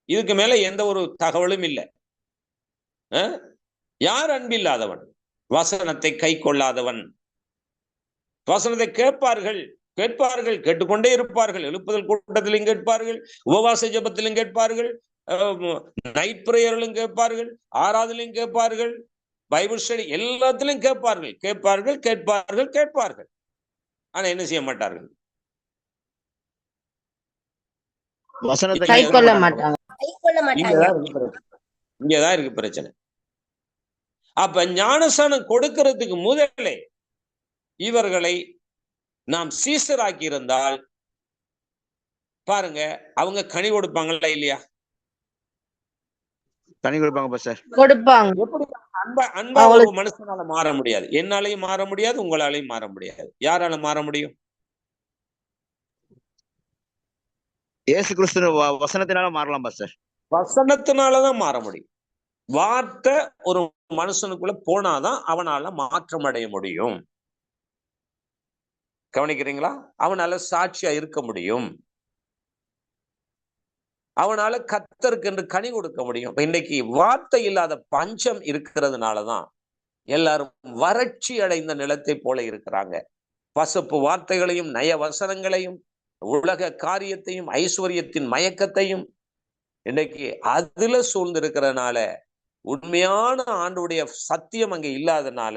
இதுக்கு மேல எந்த ஒரு தகவலும் இல்லை. யார் அன்பில்லாதவன்? வசனத்தை கை கொள்ளாதவன். வசனத்தை கேட்பார்கள், கேட்டுக்கொண்டே இருப்பார்கள். எழுப்புதல் கூட்டத்திலும் கேட்பார்கள், உபவாச ஜெபத்திலும் கேட்பார்கள், நைட் பிரேயரிலும் கேட்பார்கள், ஆராதனையும் கேட்பார்கள், பைபிள் ஸ்டடி எல்லாத்திலும் கேட்பார்கள். ஆனா என்ன செய்ய மாட்டார்கள்? வசனத்தை கை கொள்ள மாட்டாங்க. இங்கதான் இருக்கு பிரச்சனை. அப்ப ஞானஸ்நானம் கொடுக்கிறதுக்கு முதலே இவர்களை நாம் சீசராக்கி இருந்தால் பாருங்க, அவங்க கனி கொடுப்பாங்களா இல்லையா? கனி கொடுப்பாங்க சார். கொடுப்பாங்க. எப்படி அன்பா ஒரு மனுஷனால மாற முடியாது. என்னாலையும் மாற முடியாது, உங்களாலையும் மாற முடியாது. யாரால மாற முடியும்? இயேசு கிறிஸ்து வசனத்தினால மாறலாம் சார். வசனத்தினாலதான் மாற முடியும். வார்த்தை ஒரு மனுஷனுக்குள்ள போனாதான் அவனால மாற்றம் அடைய முடியும். கவனிக்கிறீங்களா? அவனால சாட்சியா இருக்க முடியும், அவனால கர்த்தருக்கு என்று கனி கொடுக்க முடியும். இன்னைக்கு வார்த்தை இல்லாத பஞ்சம் இருக்கிறதுனாலதான் எல்லாரும் வறட்சி அடைந்த நிலத்தை போல இருக்கிறாங்க. பசப்பு வார்த்தைகளையும் நய வசனங்களையும் உலக காரியத்தையும் ஐஸ்வர்யத்தின் மயக்கத்தையும் இன்னைக்கு அதுல சூழ்ந்து இருக்கிறதுனால உண்மையான ஆண்டுடைய சத்தியம் அங்க இல்லாதனால,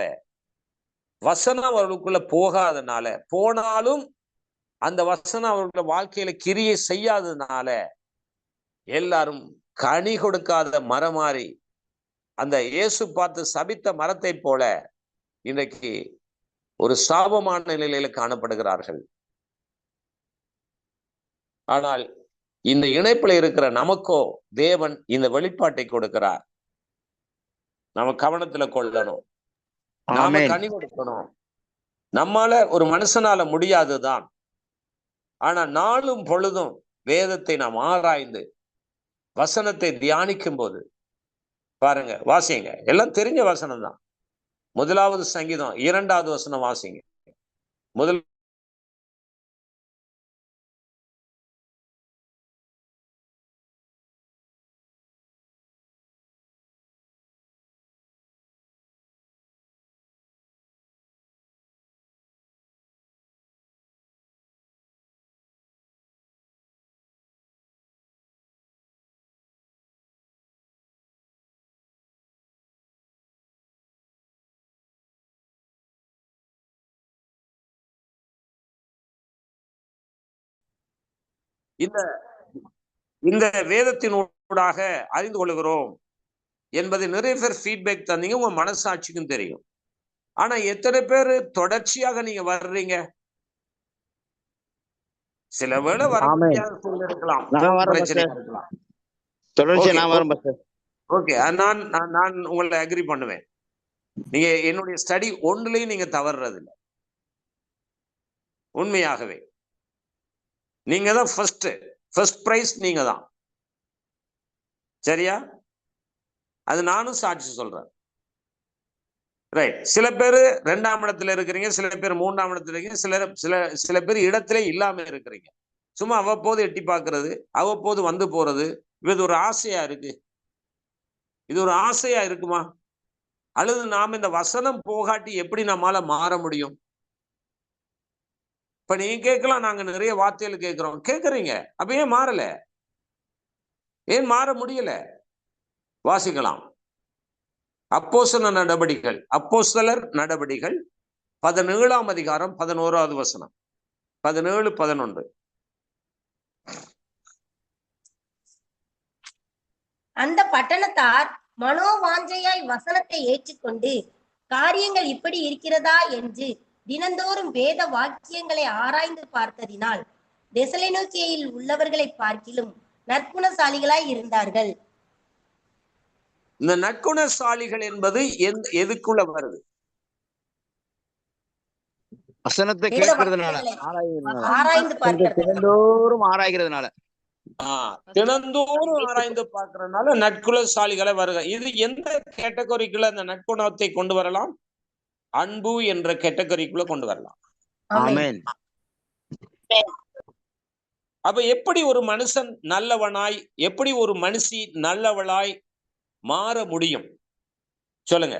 வசனம் அவர்களுக்குள்ள போகாதனால, போனாலும் அந்த வசனம் அவர்களுடைய வாழ்க்கையில கிரியை செய்யாததுனால எல்லாரும் கனி கொடுக்காத மரமாறி அந்த இயேசு பார்த்து சபித்த மரத்தை போல இன்றைக்கு ஒரு சாபமான நிலையில காணப்படுகிறார்கள். ஆனால் இந்த இணைப்புல இருக்கிற நமக்கோ தேவன் இந்த வெளிப்பாட்டை கொடுக்கிறார். நம்ம கவனத்துல கொள்ளணும், நாம கனி கொடுக்கணும். நம்மால ஒரு மனுஷனால முடியாதுதான். ஆனா நாளும் பொழுதும் வேதத்தை நாம் ஆராய்ந்து வசனத்தை தியானிக்கும் போது பாருங்க, வாசிங்க, எல்லாம் தெரிஞ்ச வசனம் தான். 1வது சங்கீதம் 2வது வசனம் வாசிங்க. முதல் இந்த வேதத்தினூடாக அறிந்து கொள்கிறோம் என்பதை நிறைய பேர் ஃபீட்பேக் தந்தீங்க, உங்க மனசாட்சிக்கும் தெரியும். ஆனா எத்தனை பேர் தொடர்ச்சியாக நீங்க வர்றீங்க? சில வேளை வர முடியாத சூழ்நிலை இருக்கலாம், பிரச்சனை இருக்கலாம். ஓகே, நான் உங்களை அக்ரி பண்ணுவேன். நீங்க என்னுடைய ஸ்டடி ஒன்றுலயும் நீங்க தவறுறது இல்லை. உண்மையாகவே நீங்க தான் ஃபர்ஸ்ட் பிரைஸ், நீங்க தான். சரியா? அது நானும் சாட்சி சொல்றேன். ரைட். சில பேர் 2ஆம் இடத்துல இருக்கிறீங்க, சில பேர் 3ஆம் இடத்துல இருக்கீங்க, சில பேர் இடத்திலே இல்லாம இருக்கிறீங்க. சும்மா அவ்வப்போது எட்டி பார்க்கறது, அவ்வப்போது வந்து போறது. இது ஒரு ஆசையா இருக்கு? இது ஒரு ஆசையா இருக்குமா? அல்லது நாம் இந்த வசனம் போகாட்டி எப்படி நம்மால மாற முடியும்? இப்ப நீங்க கேட்கலாம், நாங்க நிறைய வார்த்தைகள் கேட்கிறோம். கேட்கறீங்க, அப்ப ஏன் மாறல? ஏன் மாற முடியல? வாசிக்கலாம். அப்போஸ்தலர் நடபடிகள் 17ஆம் அதிகாரம் 11வது வசனம். 17, 11. அந்த பட்டணத்தார் மனோவாஞ்சையாய் வசனத்தை ஏற்றுக்கொண்டு காரியங்கள் இப்படி இருக்கிறதா என்று தினந்தோறும் வேத வாக்கியங்களை ஆராய்ந்து பார்த்ததினால் தெசலோனிக்கேயில் உள்ளவர்களை பார்க்கிலும் நற்குணசாலிகளாய் இருந்தார்கள். இந்த நற்குணசாலிகள் என்பது எதுக்குள்ள வருது? வசனத்தை கேட்கறதுனால, ஆராய்ந்து தினந்தோறும் ஆராய்கிறதுனால, தினந்தோறும் ஆராய்ந்து பார்க்கறதுனால நற்குணசாலிகளை வருக. இது எந்த கேட்டகரிக்குள்ள அந்த நற்குணத்தை கொண்டு வரலாம்? அன்பு என்ற கேட்டகரிக்குள்ள கொண்டு வரலாம். ஆமென். அப்ப எப்படி ஒரு மனுஷன் நல்லவனாய், எப்படி ஒரு மனுஷி நல்லவளாய் மாற முடியும்? சொல்லுங்க.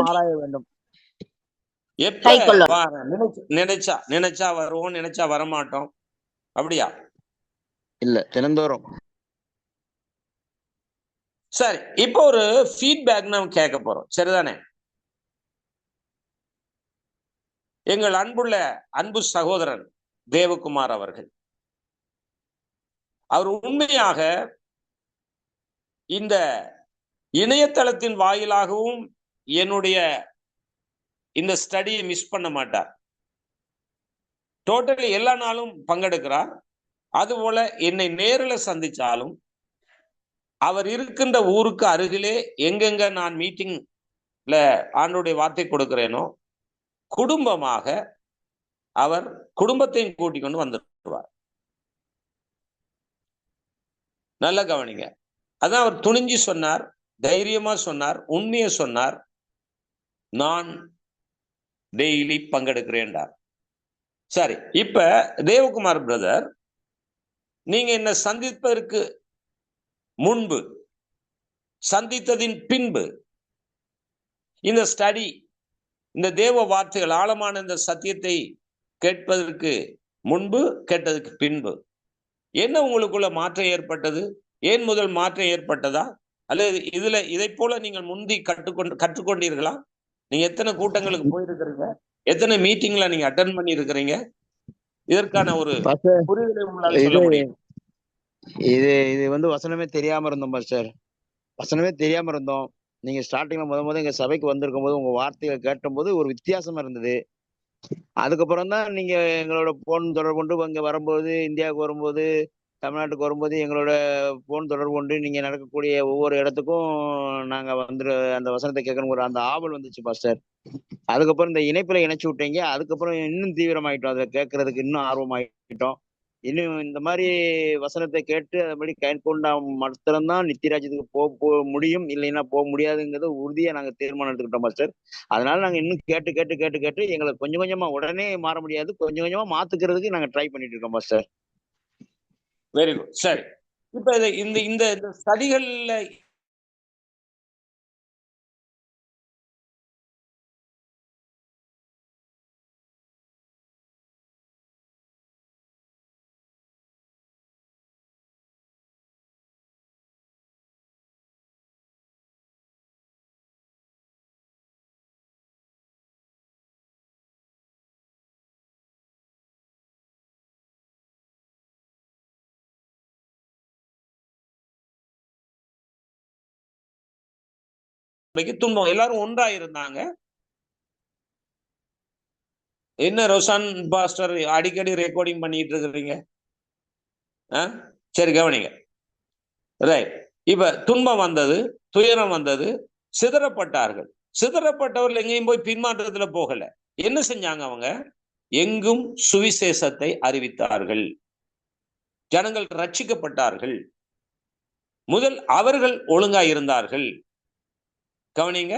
ஆராய வேண்டும். நினைச்சா வருவோம், நினைச்சா வரமாட்டோம். அப்படியா? இல்ல, தினந்தோறும். சரி, இப்போ ஒரு ஃபீட்பேக் நாம் கேட்க போறோம். சரிதானே? எங்கள் அன்பு சகோதரன் தேவகுமார் அவர்கள், அவர் உண்மையாக இந்த இணையதளத்தின் வாயிலாகவும் என்னுடைய இந்த ஸ்டடியை மிஸ் பண்ண மாட்டார். டோட்டலி எல்லா நாளும் பங்கெடுக்கிறார். அதுபோல என்னை நேரில் சந்திச்சாலும் அவர் இருக்கின்ற ஊருக்கு அருகிலே எங்கெங்க நான் மீட்டிங்ல ஆண்டவருடைய வார்த்தை கொடுக்கிறேனோ குடும்பமாக அவர் குடும்பத்தையும் கூட்டிக் கொண்டு வந்துடுவார். நல்ல கவனிங்க. அதான் அவர் துணிஞ்சு சொன்னார், தைரியமா சொன்னார், உண்மையை சொன்னார். நான் டெய்லி பங்கெடுக்கிறேன்டார். சரி, இப்ப தேவகுமார் பிரதர், நீங்க என்ன சந்திப்பதற்கு முன்பு, சந்தித்ததின் பின்பு, இந்த ஸ்டடி, இந்த தேவ வார்த்தைகள், ஆழமான இந்த சத்தியத்தை கேட்பதற்கு முன்பு, கேட்டதுக்கு பின்பு என்ன உங்களுக்குள்ள மாற்றம் ஏற்பட்டது? ஏன் முதல் மாற்றம் ஏற்பட்டதா? அல்லது இதை போல நீங்கள் முந்தி கற்றுக்கொண்டீர்களா? நீங்க எத்தனை கூட்டங்களுக்கு போயிருக்கிறீங்க? எத்தனை மீட்டிங்ல நீங்க அட்டென்ட் பண்ணி இருக்கிறீங்க? இதற்கான ஒரு புரிதலை உங்களால சொல்ல முடியும். இது வந்து வசனமே தெரியாம இருந்தோம் பாஸ்டர். வசனமே தெரியாம இருந்தோம். நீங்க ஸ்டார்டிங்ல முத எங்க சபைக்கு வந்திருக்கும் போது உங்க வார்த்தைகளை கேட்டும் போது ஒரு வித்தியாசமா இருந்தது. அதுக்கப்புறம் தான் நீங்க எங்களோட போன் தொடர்பு கொண்டு இங்க வரும்போது, இந்தியாவுக்கு வரும்போது, தமிழ்நாட்டுக்கு வரும்போது எங்களோட போன் தொடர்பு கொண்டு நீங்க நடக்கக்கூடிய ஒவ்வொரு இடத்துக்கும் நாங்க அந்த வசனத்தை கேட்கணும் ஒரு அந்த ஆவல் வந்துச்சு பாஸ்டர். அதுக்கப்புறம் இந்த இணைப்புல இணைச்சு விட்டீங்க. அதுக்கப்புறம் இன்னும் தீவிரமாயிட்டோம். அதை கேட்கறதுக்கு இன்னும் ஆர்வமாயிட்டோம். இன்னும் இந்த மாதிரி வசனத்தை கேட்டு அதுபடி கைக்கொண்டா மாத்திரம்தான் நித்தியராஜ்யத்துக்கு போக முடியும், இல்லைன்னா போக முடியாதுங்கிறத உறுதியா நாங்க தீர்மானம் எடுத்துக்கிட்டோம் மாஸ்டர். அதனால நாங்க இன்னும் கேட்டு கேட்டு கேட்டு கேட்டு எங்களை கொஞ்சம் கொஞ்சமா உடனே மாற முடியாது, கொஞ்சம் கொஞ்சமா மாத்துக்கிறதுக்கு நாங்க ட்ரை பண்ணிட்டு இருக்கோம் மாஸ்டர். Very good. சரி, இப்ப இந்த இந்த ஸ்டடிகள்ல துன்பம் எல்லாரும் ஒன்றா இருந்தாங்க. என்ன ரோஷான் பாஸ்டர் அடிக்கடி ரெக்கார்டிங் பண்ணிட்டு இருக்கிறீங்க? சரி, கவனிங்க. ரைட். இப்ப துன்பம் வந்தது, துயரம் வந்தது, சிதறப்பட்டார்கள். சிதறப்பட்டவர்கள் எங்கேயும் போய் பின்மாற்றத்துல போகல. என்ன செஞ்சாங்க? அவங்க எங்கும் சுவிசேஷத்தை அறிவித்தார்கள். ஜனங்கள் ரட்சிக்கப்பட்டார்கள். முதல் அவர்கள் ஒழுங்கா இருந்தார்கள். கவனிங்க,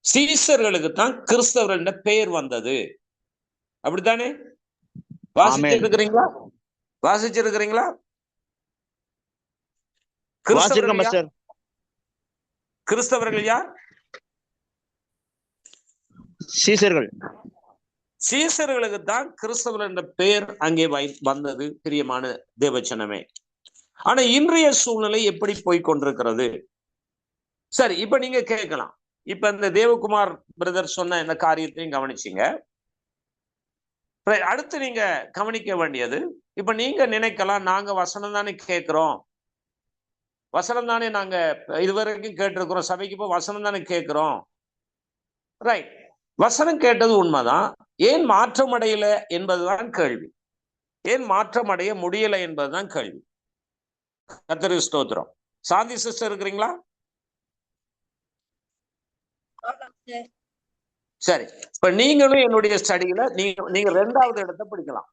சீசர்களுக்கு தான் கிறிஸ்தவர்கள் பெயர் வந்தது. அப்படித்தானே? வாசிச்சிருக்கிறீங்களா? வாசிச்சிருக்கிறீங்களா? கிறிஸ்தவர்கள் யார்? சீசர்கள். சீசர்களுக்கு தான் கிறிஸ்தவர் என்ற பெயர் அங்கே வந்தது. பிரியமான தேவச்சனமே, ஆனா இன்றைய சூழ்நிலை எப்படி போய் கொண்டிருக்கிறது? சரி, இப்ப நீங்க கேட்கலாம், இப்ப இந்த தேவகுமார் பிரதர் சொன்ன இந்த காரியத்தையும் கவனிச்சீங்க. அடுத்து நீங்க கவனிக்க வேண்டியது, இப்ப நீங்க நினைக்கலாம், நாங்க வசனம் தானே கேட்கிறோம், வசனம் தானே நாங்க இதுவரைக்கும் கேட்டிருக்கிறோம், சபைக்கு போய் வசனம் தானே கேட்கிறோம். ரைட், வசனம் கேட்டது உண்மைதான். ஏன் மாற்றம் அடையல என்பதுதான் கேள்வி. ஏன் மாற்றம் அடைய முடியல என்பதுதான் கேள்வி. கர்த்தருக்கு ஸ்தோத்திரம். சாந்தி சிஸ்டர் இருக்கிறீங்களா? சரி, இப்ப நீங்களும் என்னுடைய ஸ்டடியில நீங்க 2வது இடத்தை பிடிக்கலாம்.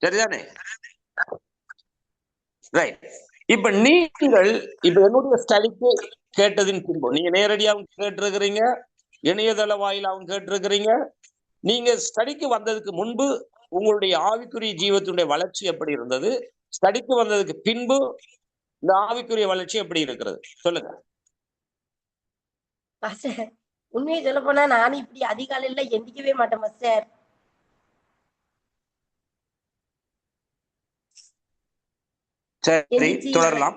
சரிதானே? ரைட். இப்ப நீங்கள் என்னுடைய ஸ்டடிக்கு கேட்டதின் பின்பு நீங்க நேரடியாகவும் கேட்டிருக்கிறீங்க, இணையதள வாயிலாகவும் கேட்டிருக்கிறீங்க. நீங்க ஸ்டடிக்கு வந்ததுக்கு முன்பு உங்களுடைய ஆவிக்குரிய ஜீவத்தினுடைய வளர்ச்சி எப்படி இருந்தது? ஸ்டடிக்கு வந்ததுக்கு பின்பு இந்த ஆவிக்குரிய வளர்ச்சி எப்படி இருக்கிறது? சொல்லுங்க. உண்மையை சொல்ல போனா நானும் இப்படி அதிகாலையில எந்திக்கவே மாட்டேன் மாஸ்டர். சரி, தொடரலாம்.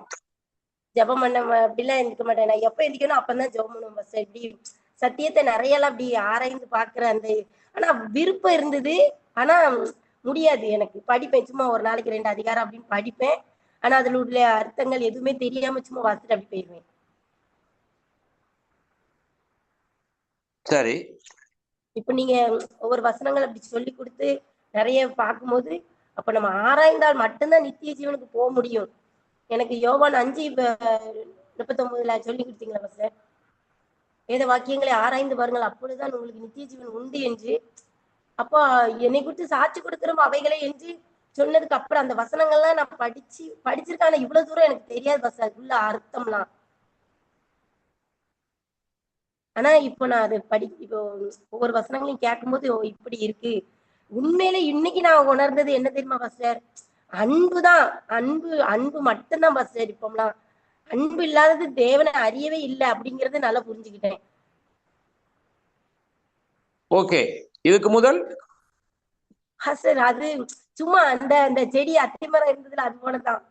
ஜெபம் பண்ண அப்படிலாம் எந்திக்க மாட்டேன். நான் எப்ப எந்திக்கணும் அப்பதான் ஜெபம் பண்ணுவேன் மாஸ்டர். இப்படி சத்தியத்தை நிறைய எல்லாம் அப்படி ஆராய்ந்து பாக்குற அந்த ஆனா விருப்பம் இருந்தது, ஆனா முடியாது. எனக்கு படிப்பேன், சும்மா ஒரு நாளைக்கு 2 அதிகாரம் அப்படின்னு படிப்பேன். ஆனா அதுல உள்ள அர்த்தங்கள் எதுவுமே தெரியாம சும்மா வாசிட்டு அப்படி போயிருவேன். சரி, இப்ப நீங்க ஒவ்வொரு வசனங்கள் அப்படி சொல்லி கொடுத்து நிறைய பார்க்கும்போது, அப்ப நம்ம ஆராய்ந்தால் மட்டும்தான் நித்திய ஜீவனுக்கு போக முடியும். எனக்கு யோவான் 5:39 சொல்லி கொடுத்தீங்களா சார்? வேத வாக்கியங்களை ஆராய்ந்து பாருங்கள், அப்பொழுதுதான் உங்களுக்கு நித்திய ஜீவன் உண்டு என்று. அப்போ என்னை குறித்து சாட்சி கொடுக்கிறோம் அவைகளை என்று சொன்னதுக்கு அப்புறம் அந்த வசனங்கள்லாம் நான் படிச்சிருக்கான இவ்வளவு தூரம் எனக்கு தெரியாது பஸ், அதுக்குள்ள அர்த்தம்லாம். ஆனா இப்போ நான் அதை இப்போ ஒவ்வொரு வசனங்களையும் கேட்கும்போது இப்படி இருக்கு. உண்மையில இன்னைக்கு நான் உணர்ந்தது என்ன தெரியுமா பாஸ்டர்? அன்புதான். அன்பு மட்டும்தான் பாஸ்டர். இப்போம்லாம் அன்பு இல்லாதது தேவனை அறியவே இல்லை அப்படிங்கறத நல்லா புரிஞ்சுக்கிட்டேன். ஓகே, இதுக்கு முதல் பாஸ்டர் அது சும்மா அந்த அந்த செடி அத்திமரம் இருந்ததுல அது போலதான்.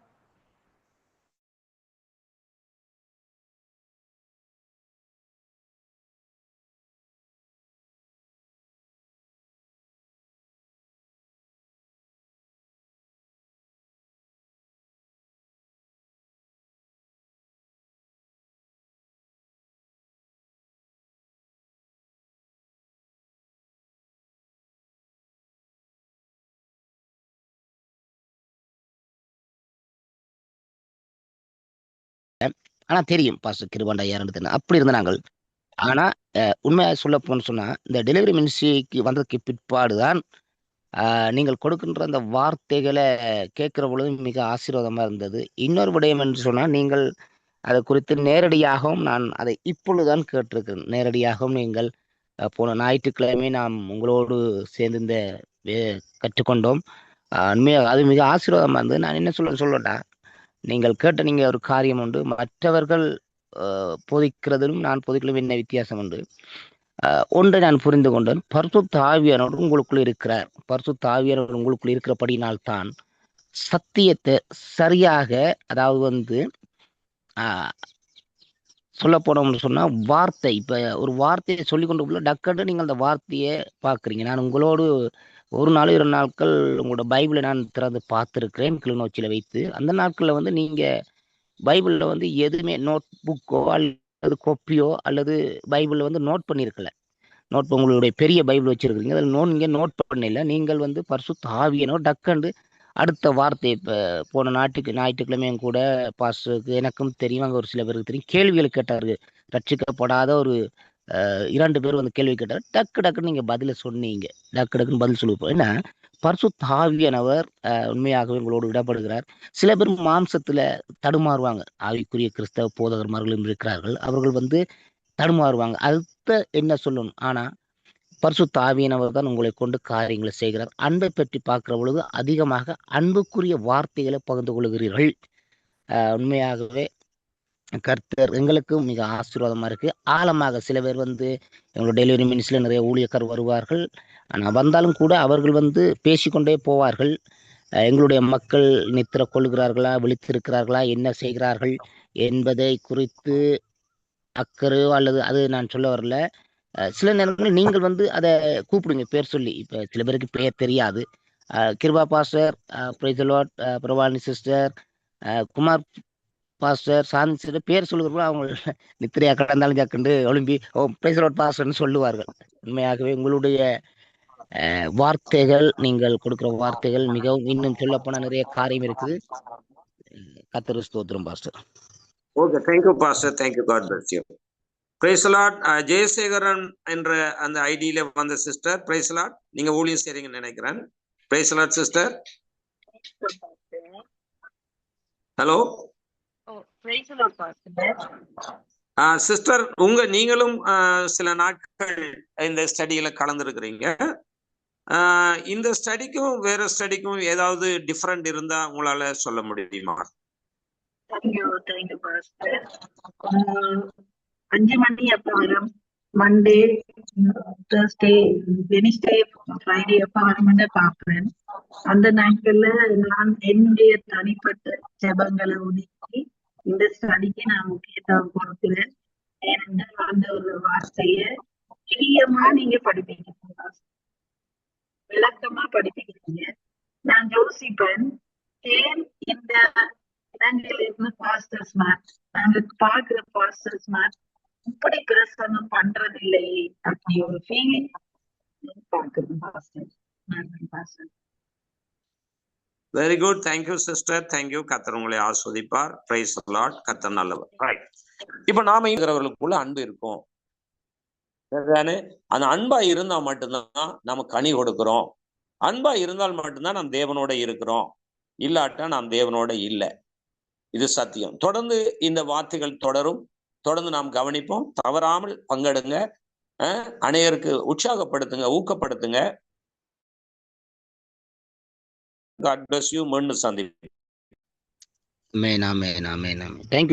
ஆனா தெரியும் பாஸ்டர் கிருபாண்டா யாருன்னு. அப்படி இருந்த நாங்கள். ஆனா உண்மையா சொல்ல போன்னு சொன்னா இந்த டெலிவரி மினிஸ்ட்ரிக்கு வந்ததுக்கு பிற்பாடுதான் நீங்கள் கொடுக்கின்ற அந்த வார்த்தைகளை கேட்கிற பொழுது மிக ஆசீர்வாதமா இருந்தது. இன்னொரு விடயம் என்று சொன்னா நீங்கள் அதை குறித்து நேரடியாகவும் நான் அதை இப்பொழுதுதான் கேட்டிருக்கிறேன். நேரடியாகவும் நீங்கள் போன ஞாயிற்றுக்கிழமை நாம் உங்களோடு சேர்ந்து இந்த கற்றுக்கொண்டோம். உண்மையாக அது மிக ஆசீர்வாதமா இருந்தது. நான் என்ன சொல்லட்டா, நீங்கள் கேட்ட நீங்க ஒரு காரியம் உண்டு. மற்றவர்கள் போதிக்கிறதிலும் நான் போதிக்கிறதும் என்ன வித்தியாசம் உண்டு. ஒன்றை நான் புரிந்து கொண்டேன். பரிசுத்த ஆவியானவர் உங்களுக்குள் இருக்கிறார். பரிசுத்த ஆவியானவர் உங்களுக்குள் இருக்கிறபடினால்தான் சத்தியத்தை சரியாக, அதாவது சொல்ல போனோம்னு சொன்னா வார்த்தை, இப்ப ஒரு வார்த்தையை சொல்லி கொண்டு டக்குன்னு நீங்கள் அந்த வார்த்தையை பார்க்குறீங்க. நான் உங்களோடு ஒரு நாள் 2 நாட்கள் உங்களோட பைபிளை நான் திறந்து பார்த்துருக்கிறேன் கிளிநொச்சியில வைத்து. அந்த நாட்களில் நீங்க பைபிளில் எதுவுமே நோட் புக்கோ அல்லது கொப்பியோ அல்லது பைபிளில் நோட் பண்ணியிருக்கல. உங்களுடைய பெரிய பைபிள் வச்சிருக்கிறீங்க, அதில் நீங்க நோட் பண்ணல. நீங்கள் பரிசுத்த ஆவியானோ டக்கண்டு அடுத்த வார்த்தை. இப்போ போன ஞாயிற்றுக்கிழமையும் கூட பாஸ்டருக்கு எனக்கும் தெரியும், அங்கே ஒரு சில பேருக்கு தெரியும், கேள்விகள் கேட்டார்கள். ரட்சிக்கப்படாத ஒரு 2 பேர் கேள்வி கேட்டார். டக்குன்னு நீங்க பதில சொன்னீங்க. டக்குன்னு பதில் சொல்லுவோம். ஏன்னா பரிசுத்த ஆவியானவர் உண்மையாகவே உங்களோடு இடப்படுகிறார். சில பேர் மாம்சத்துல தடுமாறுவாங்க. ஆவிக்குரிய கிறிஸ்தவ போதகர்மார்களும் இருக்கிறார்கள். அவர்கள் தடுமாறுவாங்க. அடுத்த என்ன சொல்லணும். ஆனா பரிசுத்த ஆவியானவர் தான் உங்களை கொண்டு காரியங்களை செய்கிறார். அன்பை பற்றி பார்க்கிற பொழுது அதிகமாக அன்புக்குரிய வார்த்தைகளை பகிர்ந்து கொள்கிறீர்கள். உண்மையாகவே கர்த்தர் எங்களுக்கும் மிக ஆசீர்வாதமா இருக்கு. ஆழமாக சில பேர் எங்களோட டெலிவரி மினிஸ்ட்ரியில் நிறைய ஊழியக்கார் வருவார்கள். ஆனால் வந்தாலும் கூட அவர்கள் பேசிக்கொண்டே போவார்கள். எங்களுடைய மக்கள் நித்திர கொள்கிறார்களா, விழித்திருக்கிறார்களா, என்ன செய்கிறார்கள் என்பதை குறித்து அக்கறையோ அல்லது அது நான் சொல்ல வரல. சில நேரங்களில் நீங்கள் அதை கூப்பிடுங்க பேர் சொல்லி. இப்போ சில பேருக்கு பெயர் தெரியாது. Kripa pastor, praise the Lord, Prabhalini sister, Kumar pastor, Shanti sister பேர் சொல்லுகிறப்போ அவங்க நித்திரையா கடந்தாலும் ஜாக்கண்டு ஒலிம்பி பிரைஸ் தி லார்ட் பாஸ்டர்னு சொல்லுவார்கள். உண்மையாகவே உங்களுடைய வார்த்தைகள், நீங்கள் கொடுக்குற வார்த்தைகள் மிகவும், இன்னும் சொல்ல போனா நிறைய காரியம் இருக்குது. கர்த்தருக்கு ஸ்தோத்திரம் pastor. Okay, thank you pastor, thank you, God bless you. Praise the Lord. Jayasekaran என்ற அந்த ஐடியில வந்த சிஸ்டர், பிரைஸ் தி லார்ட். நீங்க ஊழியம் செய்றீங்கன்னு நினைக்கிறேன். Price the Lord sister. Hello sister, நீங்களும் சில நாட்கள் இந்த ஸ்டடியில கலந்துருக்கிறீங்க. இந்த ஸ்டடிக்கும் வேற ஸ்டடிக்கும் ஏதாவது டிஃபரெண்ட் இருந்தா உங்களால சொல்ல முடியுமா? Thank you pastor. 5 மணி அப்ப வரும். மண்டே, தேர்ஸ்டே, வெனிஸ்டே, ஃப்ரைடே அப்ப வரமாட்டே பாக்குறேன். அந்த நாட்கள்ல நான் என்னுடைய தனிப்பட்ட ஜெபங்களை ஒதுக்கி இந்த ஸ்டடிக்கு நான் முக்கியத்துவம் கொடுக்கிறேன். ஏனென்றால் அந்த ஒரு வார்த்தைய பிரியமா நீங்க படிப்பீங்க, விளக்கமா படிப்பீங்க. நான் யோசிப்பேன், ஏன் இந்த இடங்களில் இருந்து பாஸ்டர்ஸ் மேத், நாங்க பாக்குற பாஸ்டர்ஸ் மேத் இப்படி பிரசங்கம் பண்றது இல்லையே அப்படி ஒரு ஃபீலிங் பாக்குறேன் pastor. Very good, thank you sister, thank you. கர்த்தர் உங்களை ஆஸ்வதிப்பார். Price the Lord. கர்த்தர் நல்லவர். ரைட். இப்ப நாம இருக்கிறவர்களுக்குள்ள அன்பு இருக்கும். அந்த அன்பா இருந்தா மட்டும்தான் நம்ம கனி கொடுக்கிறோம். அன்பா இருந்தால் மட்டும்தான் நாம் தேவனோட இருக்கிறோம். இல்லாட்டா நாம் தேவனோட இல்லை. இது சத்தியம். தொடர்ந்து இந்த வார்த்தைகள் தொடரும். தொடர்ந்து நாம் கவனிப்போம். தவறாமல் பங்கெடுங்க. அநேகருக்கு உற்சாகப்படுத்துங்க, ஊக்கப்படுத்துங்க. God bless you. மீண்டும் சந்திப்போம். ஆமென், ஆமென், ஆமென், ஆமென். Thank you.